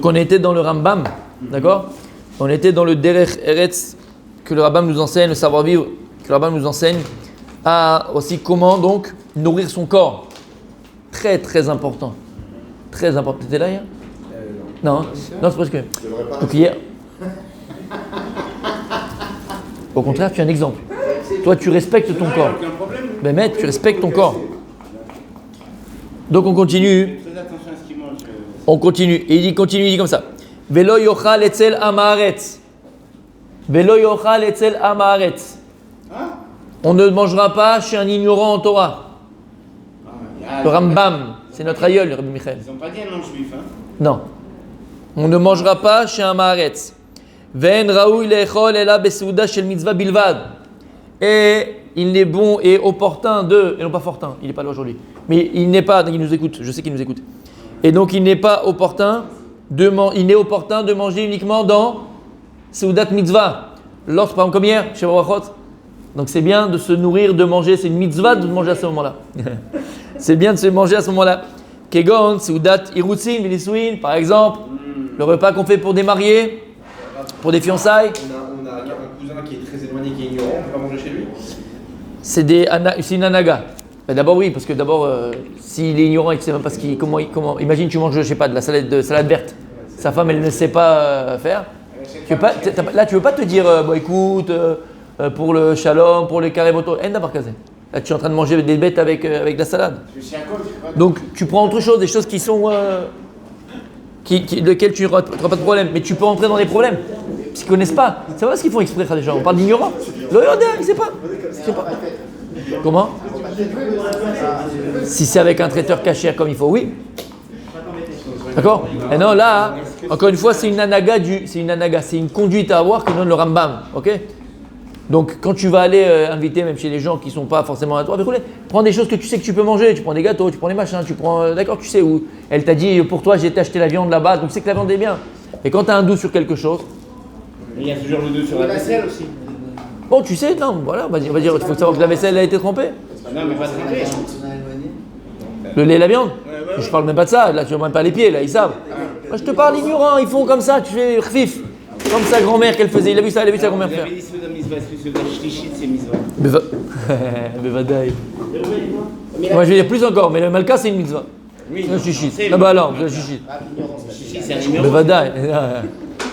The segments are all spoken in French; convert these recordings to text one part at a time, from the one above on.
Donc on était dans le Rambam, d'accord? On était dans le Derech Eretz que le Rambam nous enseigne, le savoir-vivre que le Rambam nous enseigne, à aussi comment donc nourrir son corps. Très très important. Très important. T'étais là hier? Non, hein? Non, c'est parce que. Donc hier. Au contraire, tu es un exemple. Toi, tu respectes ton corps. Ben, maître, tu respectes ton corps. Donc on continue. On continue. Et il dit comme ça. Velo yochal etzel amaretz. Velo yochal etzel amaretz. On ne mangera pas chez un ignorant en Torah. Le Rambam, c'est notre aïeul, le Rabbi Michael. Ils n'ont pas dit un non-juif, hein? Non. On ne mangera pas chez un Maaretz. Ven raoui lechol ela besouda shel mitzvah bilvad. Et il n'est bon et opportun de, et non pas fortin, il n'est pas là aujourd'hui, mais il n'est pas, il nous écoute, je sais qu'il nous écoute. Et donc il n'est pas opportun il n'est opportun de manger uniquement dans Seudat mitzvah. Lorsque, par exemple, comme hier, chez Barachot. Donc c'est bien de se nourrir, de manger, c'est une mitzvah de manger à ce moment-là. C'est bien de se manger à ce moment-là. Kegon, Seudat irutzin, vilisuin, par exemple, le repas qu'on fait pour des mariés, pour des fiançailles. On a un cousin qui est très éloigné, qui est ignorant, on ne peut pas manger chez lui. C'est une anaga. D'abord oui, parce que d'abord, s'il est ignorant et qu'il ne sait même pas comment, imagine tu manges, je sais pas, de la salade verte. Sa femme, elle ne sait pas faire. Là, tu veux pas te dire, écoute, pour le shalom, pour les carré moto, là, tu es en train de manger des bêtes avec de la salade. Donc, tu prends autre chose, des choses qui sont, lesquelles tu n'auras pas de problème. Mais tu peux entrer dans des problèmes. Parce qu'ils ne connaissent pas. C'est pas ce qu'ils font exprès, les gens. On parle d'ignorants. L'Oyodé, il ne sait pas. Comment? Si c'est avec un traiteur caché comme il faut, oui. D'accord? Et non, là, encore une fois, c'est une anaga, c'est une conduite à avoir que donne le Rambam. Ok? Donc, quand tu vas aller inviter, même chez les gens qui ne sont pas forcément à toi, prends des choses que tu sais que tu peux manger. Tu prends des gâteaux, tu prends des machins, d'accord, tu sais où. Elle t'a dit, pour toi, j'ai acheté la viande là-bas, donc tu sais que la viande est bien. Et quand tu as un doute sur quelque chose. Il y a toujours le doute sur la vaisselle aussi. Bon, tu sais, non, voilà, on va dire, il faut savoir que la vaisselle a été trempée. Non, mais pas trempée. Le lait et la viande? Je parle même pas de ça, là, tu ne même pas les pieds, là, ils savent. Moi, je te parle ignorant, ils font comme ça, tu fais khfif. Comme sa grand-mère qu'elle faisait, il a vu sa grand-mère faire. Bevadaï. Moi, je vais dire plus encore, mais le malka, c'est une mitzvah. Oui, le chichit. Ah bah alors, le chichit. C'est un numéro. Bevadaï.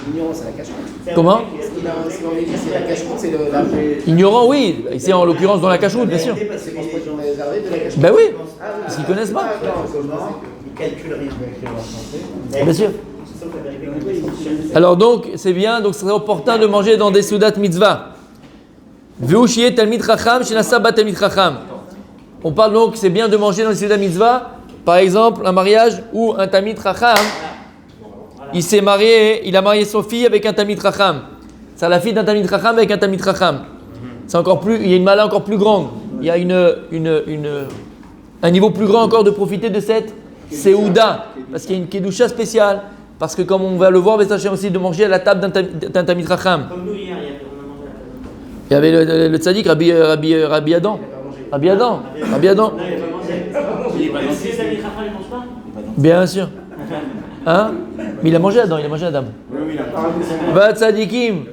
L'ignorant, c'est la cache-croûte. Comment? C'est la cache-croûte, c'est la. Ignorant, oui. C'est en l'occurrence dans la cache-croûte, bien sûr. C'est pour se préserver de la cache-croûte. Ben oui, parce qu'ils ne connaissent pas. Ils calculent rien. Bien sûr. Alors donc, c'est bien, donc ce serait opportun de manger dans des Seudat mitzvah. Veushiyeh talmid chacham shenasa bat talmid chacham. On parle donc, c'est bien de manger dans les Seudat mitzvah, par exemple, un mariage où un talmid chacham, il s'est marié, il a marié son fille avec un talmid chacham. C'est la fille d'un talmid chacham avec un talmid chacham. C'est encore plus, il y a une mala encore plus grande. Il y a un niveau plus grand encore de profiter de cette Seuda, parce qu'il y a une kedusha spéciale. Parce que comme on va le voir, aussi de manger à la table d'un talmid chacham. Comme nous hier, Il y avait le tzaddik, Rabbi Adam. Rabbi Adam. Bien sûr. Hein? Mais il a mangé Adam, Va tzadikim,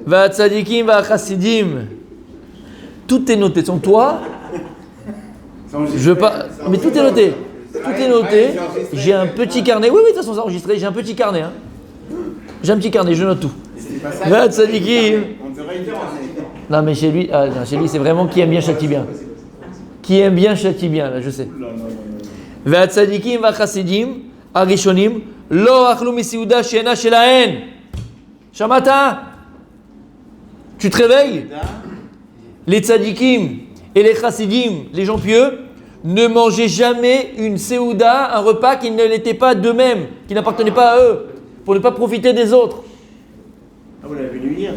va chassidim. Tout est noté. Sans toi, je veux pas. Mais tout est noté. Tout est noté. J'ai un petit carnet. Oui, de toute façon, c'est enregistré. J'ai un petit carnet. Hein. J'ai un petit carnet, je note tout. Va tzadikim. Non, mais chez lui, c'est vraiment qui aime bien châtie bien. Qui aime bien châtie bien, là, je sais. Va tzadikim, va chassidim, arishonim, lo achlu misiuda shena shelahen. Shamata, tu te réveilles? Les tzadikim et les chassidim, les gens pieux, ne mangeaient jamais une séouda, un repas qui ne l'était pas d'eux-mêmes, qui n'appartenait pas à eux, pour ne pas profiter des autres. Ah, vous l'avez vu hier?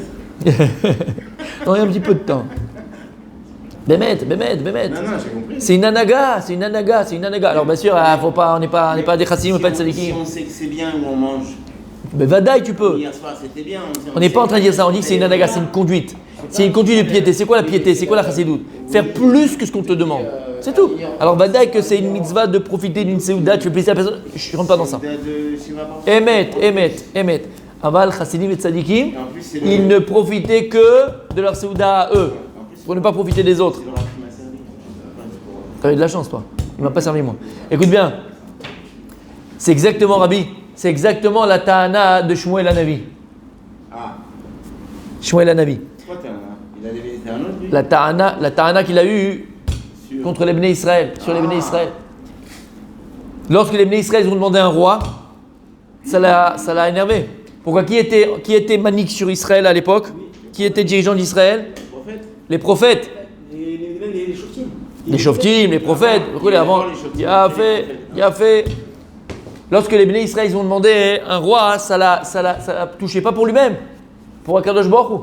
Non, il y a un petit peu de temps. Bémet. Non, j'ai compris. C'est une anaga. Alors bien sûr, faut pas, on n'est pas des chassidim, on n'est pas des tzadikim. Si on sait que c'est bien où on mange, Mais vadaï, tu peux. Hier soir, c'était bien. On n'est pas en train de dire ça, on dit que c'est une anaga, c'est une conduite. C'est une conduite de piété. C'est quoi la piété? C'est quoi la chassidoute? Faire plus que ce qu'on te demande. C'est tout. Alors vadaï que c'est une mitzvah de profiter d'une séouda, tu fais plaisir à la personne. Je ne rentre pas dans ça. Émet. Aval, chassidim et tzadikim, ils ne profitaient que de leur séouda à eux, pour ne pas profiter des autres. Tu avais de la chance, toi. Il ne m'a pas servi, moi. Écoute bien. C'est exactement, Rabbi, c'est exactement la ta'ana de Shmuel Hanavi. Ah. Shmuel Hanavi. Quoi, Ta'ana? Il a des un autre, lui? La ta'ana qu'il a eue contre les Bnei Israël, sur les Bnei Israël. Lorsque les Bnei Israël ont demandé un roi, ça l'a énervé. Pourquoi? Qui était manique sur Israël à l'époque? Qui était dirigeant d'Israël? Les prophètes. Les shoftim. Les shoftim, les prophètes. Regardez, avant, il a fait. Lorsque les Bnei Israël ont demandé un roi, ça l'a touché pas pour lui-même, pour Akadosh Baruch Hu.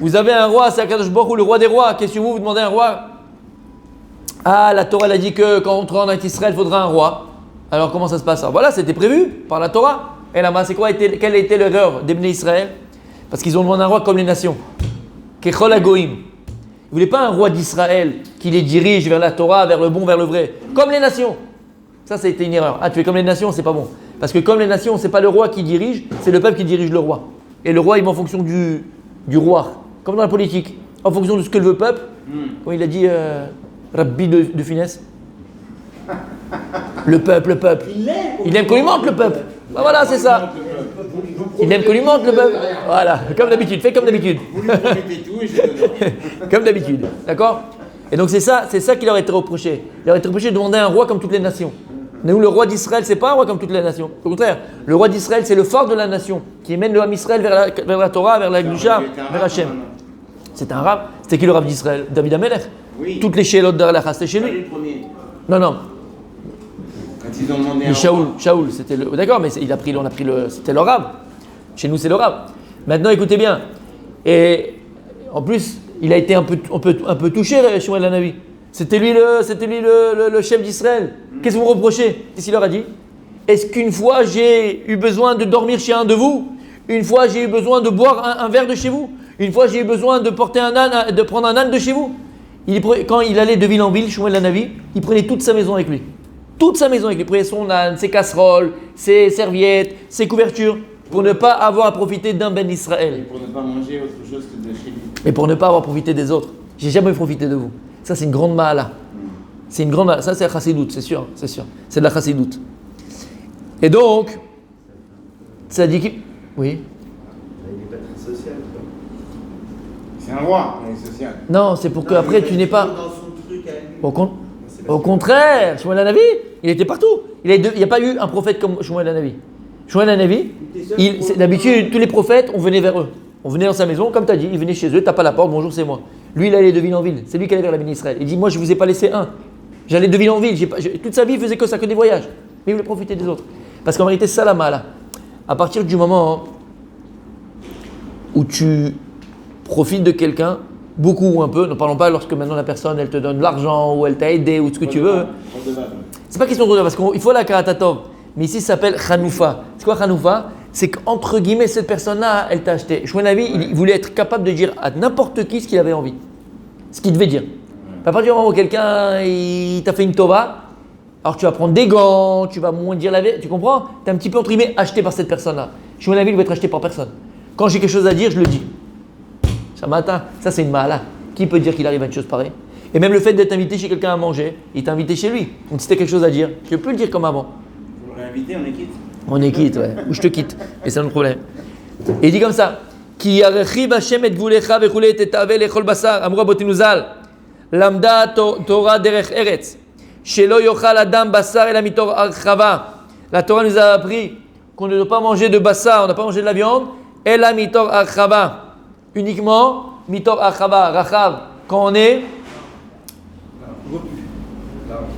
Vous avez un roi, c'est Akadosh Baruch Hu, le roi des rois. Qu'est-ce que vous demandez un roi? Ah, la Torah elle a dit que quand on rentre en Israël, il faudra un roi. Alors comment ça se passe? Alors, voilà, c'était prévu par la Torah. Et là-bas, quelle était l'erreur des Bnei Israël? Parce qu'ils ont demandé un roi comme les nations. Kechol Hagoïm. Ils ne voulaient pas un roi d'Israël qui les dirige vers la Torah, vers le bon, vers le vrai. Comme les nations. Ça a été une erreur. Ah, tu es comme les nations, c'est pas bon. Parce que comme les nations, c'est pas le roi qui dirige, c'est le peuple qui dirige le roi. Et le roi, il va en fonction du roi. Comme dans la politique. En fonction de ce que veut le peuple. Comme il a dit Rabbi de Finesse. Le peuple. Il aime qu'on lui montre le peuple. Ben voilà, c'est ça. Il aime qu'on lui montre le peuple. Voilà, comme d'habitude. Fais comme d'habitude. Vous lui promettez tout et je te donne. Comme d'habitude. D'accord? Et donc c'est ça qui leur a été reproché. Il leur a été reproché de demander un roi comme toutes les nations. Nous, le roi d'Israël, c'est pas un roi comme toutes les nations. Au contraire, le roi d'Israël, c'est le phare de la nation qui mène le Ham Israël vers la Torah, vers la Gdusha, vers Hachem. C'est un rab. C'était qui le rab d'Israël? David Amelech. Oui. Toutes les shélotes de la c'était chez Pas lui. lui le premier. Non. Quand ils ont demandé un Mais Shaoul, c'était le. D'accord, mais on a pris le. C'était le rab. Chez nous, c'est le rab. Maintenant, écoutez bien. Et en plus, il a été un peu touché, Shmuel Hanavi. C'était lui le chef d'Israël. Qu'est-ce que vous reprochez? Qu'est-ce qu'il leur a dit? Est-ce qu'une fois j'ai eu besoin de dormir chez un de vous? Une fois j'ai eu besoin de boire un verre de chez vous? Une fois j'ai eu besoin de porter un âne, de prendre un âne de chez vous? Quand il allait de ville en ville, Shmuel Hanavi, il prenait toute sa maison avec lui. Toute sa maison avec lui. Il prenait son âne, ses casseroles, ses serviettes, ses couvertures, pour ne pas avoir à profiter d'un ben d'Israël. pour ne pas manger autre chose que de chez lui. Et pour ne pas avoir profité des autres. J'ai jamais profité de vous. Ça, c'est une grande ma'ala. C'est une grande ma'ala. Ça, c'est la chassidoute, c'est sûr. C'est de la chassidoute. Et donc, ça dit qui? Oui. Il n'est pas très social. C'est un roi, il est social. Non, c'est pour qu'après, tu n'aies pas. Dans son truc à lui. Au contraire, Shmuel Hanavi, il était partout. Il n'y a pas eu un prophète comme Shmuel Hanavi. Shmuel Hanavi, d'habitude, tous les prophètes, on venait vers eux. On venait dans sa maison, comme tu as dit, il venait chez eux, tape à la porte, bonjour, c'est moi. Lui, il allait de ville en ville. C'est lui qui allait vers la béni Israël. Il dit, moi, je ne vous ai pas laissé un. J'allais de ville en ville. Toute sa vie, il faisait que ça, que des voyages. Mais il voulait profiter des autres. Parce qu'en réalité, c'est ça la mala. À partir du moment où tu profites de quelqu'un, beaucoup ou un peu, ne parlons pas lorsque maintenant la personne, elle te donne de l'argent ou elle t'a aidé ou ce que tu veux. C'est pas question de redevable, parce qu'il faut la karatatov. Mais ici, ça s'appelle Hanoufa. C'est quoi Hanoufa? C'est qu'entre guillemets, cette personne-là, elle t'a acheté. Shmuel Hanavi, il voulait être capable de dire à n'importe qui ce qu'il avait envie. Ce qu'il devait dire. À partir du moment où quelqu'un il t'a fait une tova, alors tu vas prendre des gants, tu vas moins dire la vérité. Tu comprends? Tu es un petit peu entre guillemets acheté par cette personne-là. Shmuel Hanavi, il va être acheté par personne. Quand j'ai quelque chose à dire, je le dis. Ce matin, ça c'est une ma'ala. Qui peut dire qu'il arrive à une chose pareille? Et même le fait d'être invité chez quelqu'un à manger, il t'a invité chez lui. Donc si tu as quelque chose à dire, tu ne peux plus le dire comme avant. Vous l'aurez invité, on est quitte. On est quitte, ouais. Ou je te quitte. Et c'est notre problème. Et il dit comme ça. Ki yarechib Hashem et gvulecha vechule tetave lechol basar. Amra botinuzal. Lamda Torah derech eretz. Shelo yochal adam basar ela mitor archava. La Torah nous a appris qu'on ne doit pas manger de basar, on ne doit pas manger de la viande. Ela mitor archava. Uniquement mitor archava. Rachav. Quand on est.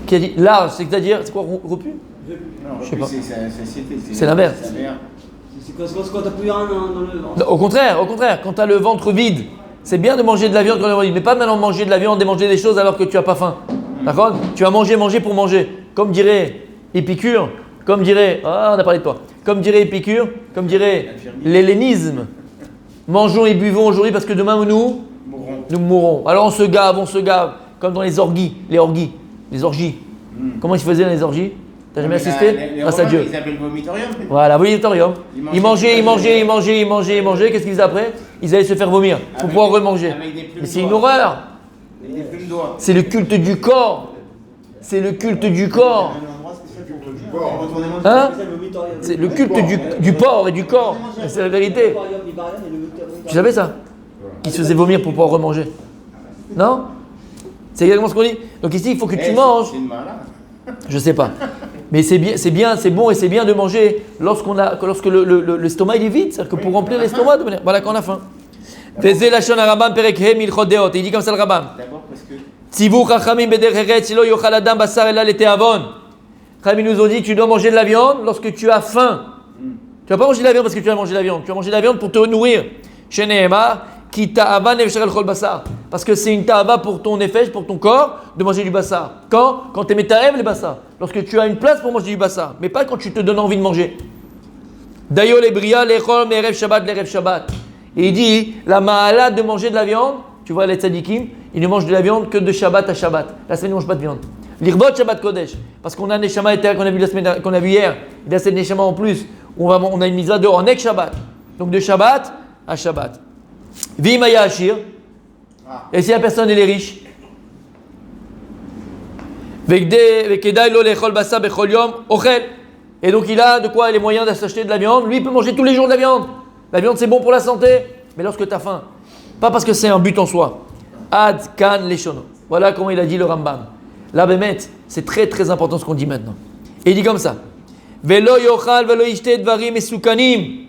Qui a dit large, c'est-à-dire, c'est quoi repu? Non, Je sais pas. C'est C'est l'inverse. C'est quand t'as plus rien dans le ventre. Non, au contraire, quand tu as le ventre vide, c'est bien de manger de la viande quand on est ventre vide, mais pas maintenant manger de la viande et manger des choses alors que tu n'as pas faim. D'accord? Tu vas manger pour manger. Comme dirait Épicure, Comme dirait, on a parlé de toi. Comme dirait Épicure, comme dirait l'hellénisme. Mangeons et buvons aujourd'hui parce que demain nous mourrons. Alors on se gave, comme dans les orgies. Comment ils se faisaient dans les orgies? T'as jamais assisté? Grâce à Dieu. Ils appellent vomitorium. Voilà, vomitorium. Ils mangeaient. Qu'est-ce qu'ils faisaient après? Ils allaient se faire vomir pour pouvoir remanger. Mais c'est une horreur. C'est le culte du corps. Hein? C'est le culte du porc et du corps. C'est la vérité. Tu savais ça? Ils se faisaient vomir pour pouvoir remanger. Non? C'est exactement ce qu'on dit. Donc ici, il faut que tu manges. Je sais pas. Mais c'est bien, c'est bon et c'est bien de manger lorsque l'estomac il est vide. C'est-à-dire que pour remplir l'estomac, voilà, quand on a faim. Il dit comme ça le Rambam. Tzivu chachamim bederech eretz lo yochal adam basar ela leteavon. Chachamim nous ont dit tu dois manger de la viande lorsque tu as faim. Tu vas pas manger de la viande parce que tu vas manger de la viande. Tu vas manger de la viande pour te nourrir. Sheneemar ki ta'ava nefesh al chol basar. Parce que c'est une ta'ava pour ton nefesh, pour ton corps, de manger du basar. Quand tu es metaev le basar. Lorsque tu as une place pour manger du basar. Mais pas quand tu te donnes envie de manger. Dayo lebria lechol me'erev shabbat l'erev shabbat. Et il dit la ma'ala de manger de la viande. Tu vois les tzadikim, ils ne mangent de la viande que de Shabbat à Shabbat. La semaine, ils ne mangent pas de viande. L'irbot Shabbat Kodesh. Parce qu'on a un neshama éther qu'on a vu la semaine qu'on a vu hier. Il y a cette neshama en plus. On a une mise à deux en ek Shabbat. Donc de Shabbat à Shabbat. Vimaya Ashir. Et si la personne elle est riche. Et donc il a de quoi les moyens de s'acheter de la viande. Lui il peut manger tous les jours de la viande. La viande c'est bon pour la santé. Mais lorsque tu as faim. Pas parce que c'est un but en soi. Ad kan leshono. Voilà comment il a dit le Rambam. Là, Bémet, c'est très très important ce qu'on dit maintenant. Et il dit comme ça. Velo yochal velo ishte dvarim esukanim.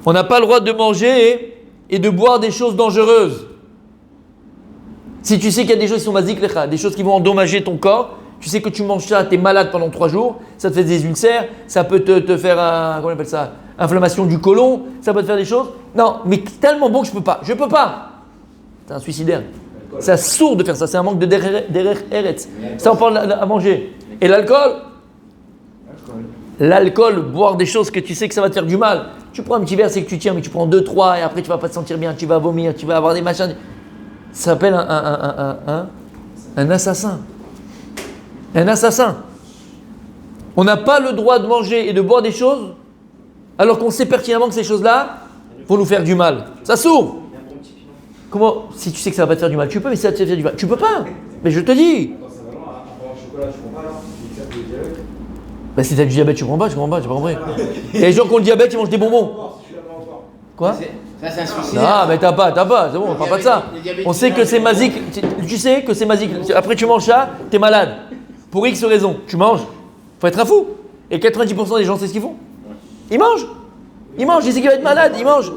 On n'a pas le droit de manger et de boire des choses dangereuses. Si tu sais qu'il y a des choses qui sont basiques, des choses qui vont endommager ton corps, tu sais que tu manges ça, tu es malade pendant 3 jours, ça te fait des ulcères, ça peut te faire comment on appelle ça, inflammation du côlon, ça peut te faire des choses. Non, mais tellement bon que je peux pas. C'est un suicidaire. C'est absurde de faire ça. C'est un manque de derech eretz. Ça, on parle à manger. Et l'alcool, boire des choses que tu sais que ça va te faire du mal. Tu prends un petit verre, c'est que tu tiens, mais tu prends 2, 3 et après tu vas pas te sentir bien, tu vas vomir, tu vas avoir des machins. Ça s'appelle un assassin. Un assassin. On n'a pas le droit de manger et de boire des choses alors qu'on sait pertinemment que ces choses-là vont nous faire du mal. Ça s'ouvre. Comment, si tu sais que ça va pas te faire du mal, tu peux, mais si ça te fait du mal, tu peux pas. Mais je te dis. Bah, si tu as du diabète, tu prends pas, j'ai pas compris. Il y a des gens qui ont le diabète, ils mangent des bonbons. Quoi? Ça, c'est un suicide. Non, mais t'as pas, c'est bon, on parle pas de ça. On sait que c'est masique, tu sais que c'est masique. Après, tu manges ça, t'es malade. Pour X raison, tu manges. Faut être un fou. Et 90% des gens, c'est ce qu'ils font. Ils mangent, ils savent qu'il va être malade, ils mangent.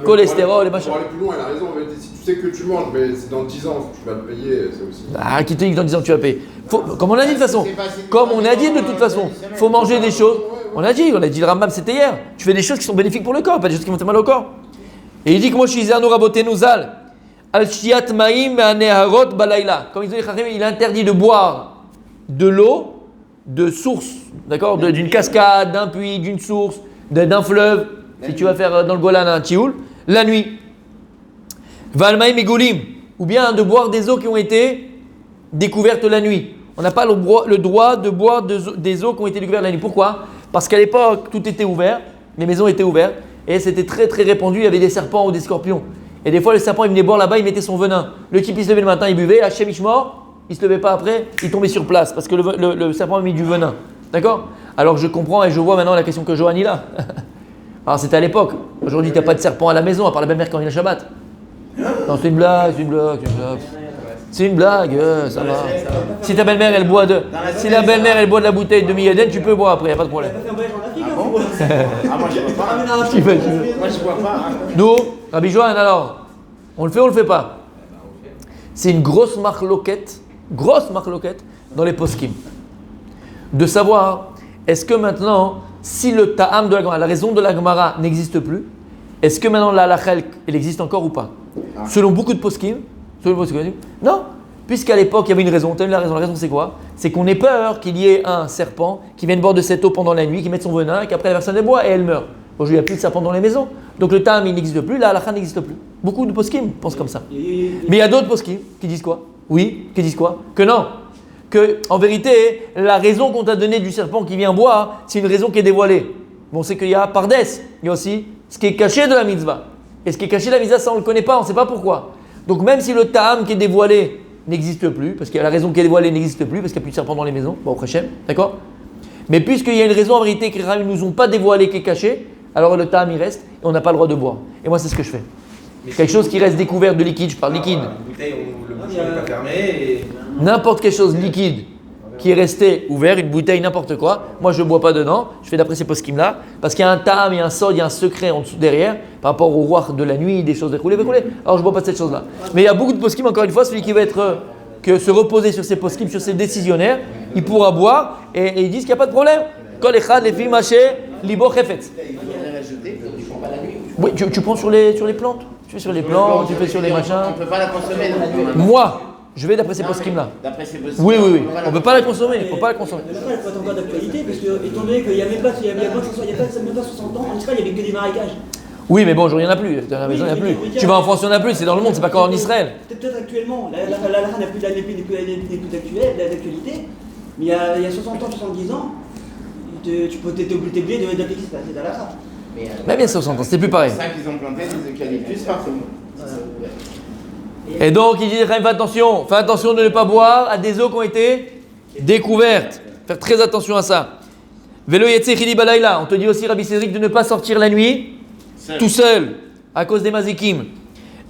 Cholestérol et machin. Pour aller plus loin, elle a raison. Si tu sais que tu manges, mais c'est dans 10 ans, tu vas le payer, c'est aussi. Ah, qui te dit que dans 10 ans tu vas payer? Comme on a dit de toute façon. Faut manger des choses. On a dit le Rambam c'était hier. Tu fais des choses qui sont bénéfiques pour le corps, pas des choses qui vont te faire mal au corps. Et il dit que moi je suis Zerno Rabotenu Zal. Al Shiat Maim Neharot Balayla. Comme ils ont dit, il est interdit de boire de l'eau de source, d'accord, d'une cascade, d'un puits, d'une source, d'un fleuve. Si tu vas faire dans le Golan un tioul, la nuit. Valmaïm et Goulim. Ou bien de boire des eaux qui ont été découvertes la nuit. On n'a pas le droit de boire des eaux qui ont été découvertes la nuit. Pourquoi? Parce qu'à l'époque, tout était ouvert, les maisons étaient ouvertes, et c'était très très répandu, il y avait des serpents ou des scorpions. Et des fois, le serpent, il venait boire là-bas, il mettait son venin. Le type, il se levait le matin, il buvait, Hachem Ishmor, il se levait pas après, il tombait sur place, parce que le serpent a mis du venin. D'accord? Alors je comprends et je vois maintenant la question que Johan il a. Alors c'était à l'époque. Aujourd'hui, tu n'as pas de serpent à la maison, à part la belle-mère quand il y a Shabbat. Non, c'est une blague. C'est une blague, ça va. Si ta belle-mère, elle boit de la bouteille de Miyaden, tu peux boire après, il n'y a pas de problème. Ah, moi, je ne bois pas. Moi, je ne bois pas. Nous, Rabbi Johan, alors, on le fait ou on le fait pas? C'est une grosse marloquette dans les poskim. De savoir, est-ce que maintenant, si le ta'am de la Gemara, la raison de la Gemara n'existe plus, est-ce que maintenant la halakha, elle existe encore ou pas? Selon beaucoup de poskim, non, puisqu'à l'époque il y avait une raison, tu as eu la raison. La raison c'est quoi? C'est qu'on ait peur qu'il y ait un serpent qui vienne boire de cette eau pendant la nuit, qui mette son venin et qu'après la personne elle boit et elle meurt. Aujourd'hui il n'y a plus de serpent dans les maisons. Donc le tam il n'existe plus, la halakha n'existe plus. Beaucoup de poskim pensent comme ça. Mais il y a d'autres poskim qui disent quoi? Oui, qui disent quoi? Que non. Que en vérité, la raison qu'on t'a donnée du serpent qui vient boire, c'est une raison qui est dévoilée. Bon, c'est qu'il y a pardes, il y a aussi ce qui est caché de la mitzvah. Et ce qui est caché de la mitzvah, ça on ne le connaît pas, on ne sait pas pourquoi. Donc même si le ta'am qui est dévoilé n'existe plus, parce que la raison qui est dévoilée n'existe plus, parce qu'il n'y a plus de serpent dans les maisons, bon, au Préchem, d'accord? Mais puisqu'il y a une raison en vérité que les ne nous ont pas dévoilée, qui est cachée, alors le ta'am il reste et on n'a pas le droit de boire. Et moi c'est ce que je fais. Quelque chose qui reste découvert de liquide, je parle liquide. Une bouteille où le bouchon n'est pas fermé et... N'importe quelque chose liquide qui est resté ouvert, une bouteille, n'importe quoi, moi je ne bois pas dedans, je fais d'après ces poskim là, parce qu'il y a un tam, il y a un sod, il y a un secret en dessous derrière, par rapport au roi de la nuit, des choses déroulées, alors je ne bois pas de cette chose là. Mais il y a beaucoup de poskim, encore une fois, celui qui va être, que se reposer sur ces poskim, sur ces décisionnaires, il pourra boire, et ils disent qu'il n'y a pas de problème. Kol echad lefi maché libo chefetz. Oui, tu prends sur les plantes, tu fais sur les plantes, tu fais sur les machins. On ne peut pas la consommer. Moi, je vais d'après ces poskim là. D'après ces poskim. Oui, on ne peut pas la consommer, il ne faut pas la consommer. Mais après, elle peut être encore d'actualité, parce que, étant donné qu'il n'y avait pas, il y a même pas 60 ans, en Israël, il n'y avait que des marécages. Oui, mais bon, aujourd'hui, il n'y en a plus. Dans la maison, il n'y en a plus. Tu vas en France, il n'y en a plus. C'est dans le monde, c'est pas qu'en Israël. Peut-être actuellement, la n'a plus d'actualité, mais il y a 60 ans, 70 ans, tu étais obligé d'appliquer cette halakha. Mais bien, 60 ans, c'était plus pareil. C'est ça qu'ils ont planté des eucalyptus partout. Et donc, il dit, fais attention de ne pas boire à des eaux qui ont été découvertes. Faire très attention à ça. Velo yetze chili balayla. On te dit aussi, Rabbi Cédric, de ne pas sortir la nuit tout seul à cause des mazikim.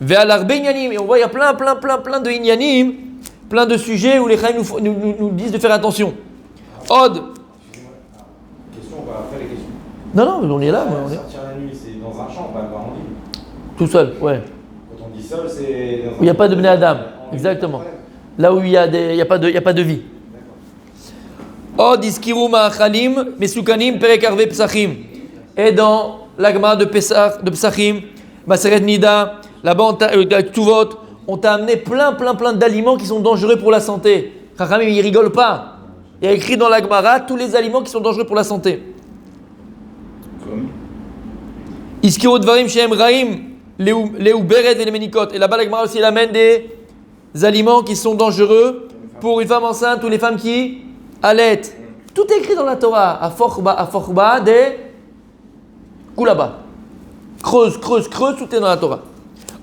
Ve'alar benyanim. Et on voit, il y a plein de inyanim, plein de sujets où les chaim nous disent de faire attention. Od. Question, on va après les questions. Non, on est là. On est... Sortir la nuit, c'est dans un champ, pas en ville. Tout seul, ouais. Quand on dit seul, c'est... Où il n'y a pas de Bnei Adam, exactement. Là où il n'y a pas de vie. Od iskiru ma'achalim mesukanim perek arve psachim. Et dans l'agma de Psachim, Maseret Nida, là-bas, Tuvot, on t'a amené plein d'aliments qui sont dangereux pour la santé. Chachamim, il rigole pas. Il y a écrit dans l'agmara tous les aliments qui sont dangereux pour la santé. Comme Iskiru dvarim shehem raim, leu beret et les menikot. Et là-bas, l'agmara aussi, il amène des aliments qui sont dangereux pour une femme enceinte ou les femmes qui allaitent. Tout est écrit dans la Torah. Aforba des Koulaba. Creuse, tout est dans la Torah.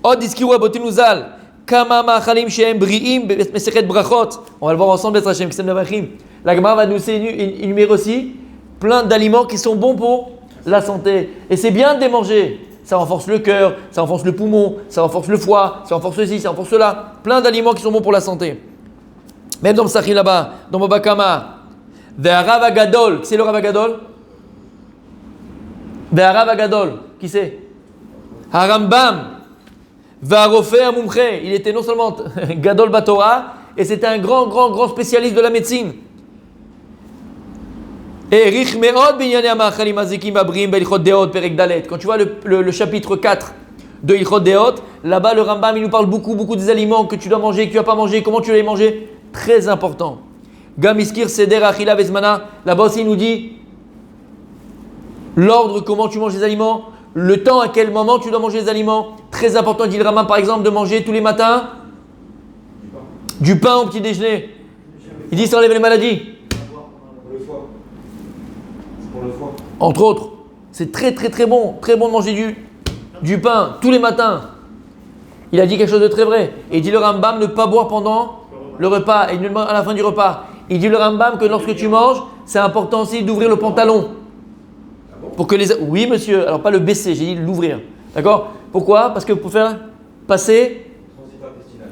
Od iskiru abotinuzal. Kama ma'achalim shehem bri'im mesechet brachot. On va le voir ensemble, Hashem, Kisem Navachim. La Gemara va nous énumérer aussi plein d'aliments qui sont bons pour la santé. Et c'est bien de les manger. Ça renforce le cœur, ça renforce le poumon, ça renforce le foie, ça renforce ceci, ça renforce cela. Plein d'aliments qui sont bons pour la santé. Même dans le Psachim là-bas, dans Baba Kama. Ve'arav agadol. Qui c'est le Rav Agadol? Ve'arav agadol. Qui c'est? Harambam. Ve'arofe amumche. Il était non seulement Gadol Batora, et c'était un grand spécialiste de la médecine. Et Rich Meod Binyane Amachalim Azikim Abrim Belichot Deot Perek Dalet. Quand tu vois le chapitre 4 de Ilchot Deot, là-bas le Rambam il nous parle beaucoup des aliments que tu dois manger, que tu ne vas pas manger, comment tu dois les manger. Très important. Gamiskir Seder Achila Vezmana. Là-bas aussi il nous dit l'ordre, comment tu manges les aliments, le temps, à quel moment tu dois manger les aliments. Très important, dit le Rambam par exemple, de manger tous les matins du pain au petit déjeuner. Il dit ça enlève les maladies. pour le foie. C'est pour le foie. Entre autres, c'est très bon de manger du pain tous les matins. Il a dit quelque chose de très vrai. Et il dit le Rambam ne pas boire pendant le repas et à la fin du repas. Il dit le Rambam que lorsque tu manges, c'est important aussi d'ouvrir le pantalon. Pour que les... Oui monsieur, alors pas le baisser, j'ai dit l'ouvrir. D'accord? Pourquoi? Parce que pour faire passer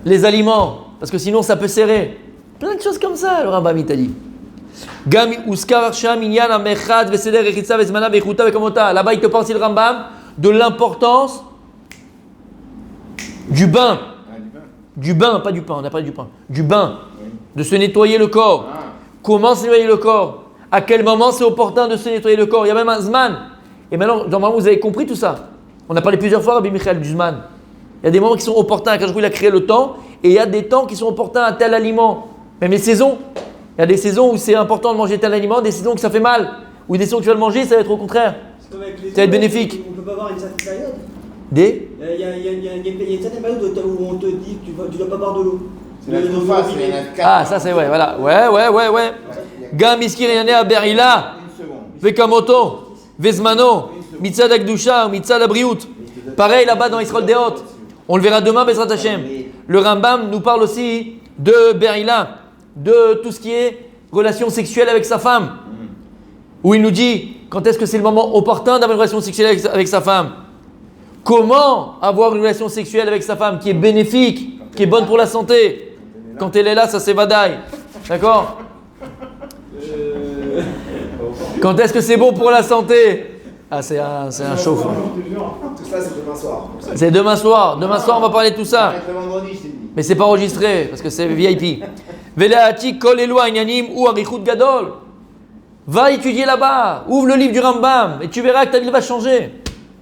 les aliments. Parce que sinon ça peut serrer. Plein de choses comme ça, le Rambam il t'a dit. Là-bas il te parle aussi le Rambam de l'importance du bain. Du bain, pas du pain, on n'a pas du pain. Du bain. De se nettoyer le corps. Comment se nettoyer le corps? À quel moment c'est opportun de se nettoyer le corps? Il y a même un Zman. Et maintenant, normalement, vous avez compris tout ça. On a parlé plusieurs fois, Rabbi Michael, du Zman. Il y a des moments qui sont opportuns. Quand il a créé le temps, Et il y a des temps qui sont opportuns à tel aliment. Même les saisons. Il y a des saisons où c'est important de manger tel aliment, des saisons où ça fait mal. Ou des saisons où tu vas le manger, ça va être au contraire. C'est comme avec les Ça va être eaux, bénéfique. On peut pas avoir une certaine période. Des Il y a une certaine période où on te dit que tu dois pas boire de l'eau. C'est la surface, il y en a 4. Ah, ça c'est ouais, voilà. Ouais. Gam iskir yane a berila. Une seconde. Vekamoto. Vezmano. Mitzad akdusha ou mitzad abriout. Pareil là-bas dans Israël Deot. On le verra demain, Bezrat Hashem. Le Rambam nous parle aussi de berila, de tout ce qui est relation sexuelle avec sa femme. Où il nous dit quand est-ce que c'est le moment opportun d'avoir une relation sexuelle avec sa femme. Comment avoir une relation sexuelle avec sa femme qui est bénéfique, qui est bonne pour la santé. Quand elle est là, ça c'est vadaï. D'accord? Quand est-ce que c'est bon pour la santé? Ah, c'est un chauffe. Tout ça, c'est demain soir. C'est demain soir. Demain soir, on va parler de tout ça. Arrête le vendredi, je t'ai dit. Mais c'est pas enregistré parce que c'est VIP. Velaati kol elu inyanim ou arichut gadol. Va étudier là-bas. Ouvre le livre du Rambam et tu verras que ta vie va changer.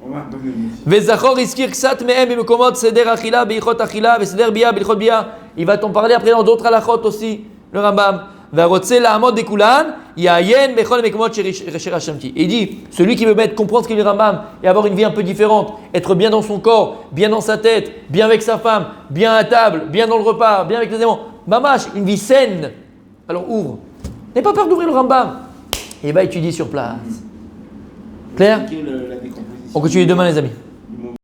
On va donner une mission. Vezachor iskir ksat mehem bemekomot seder achila beichot achila veseder bia beichot bia. Il va t'en parler après dans d'autres halachot aussi, le Rambam. Varotse la'amod bekulan yayen bechol mekomot sherashamti. Il dit, celui qui veut comprendre ce qu'est le Rambam et avoir une vie un peu différente, être bien dans son corps, bien dans sa tête, bien avec sa femme, bien à table, bien dans le repas, bien avec les aimants. Mamash, une vie saine. Alors ouvre. N'aie pas peur d'ouvrir le Rambam. Et va étudier sur place. Clair? La décomposition. On continue demain les amis.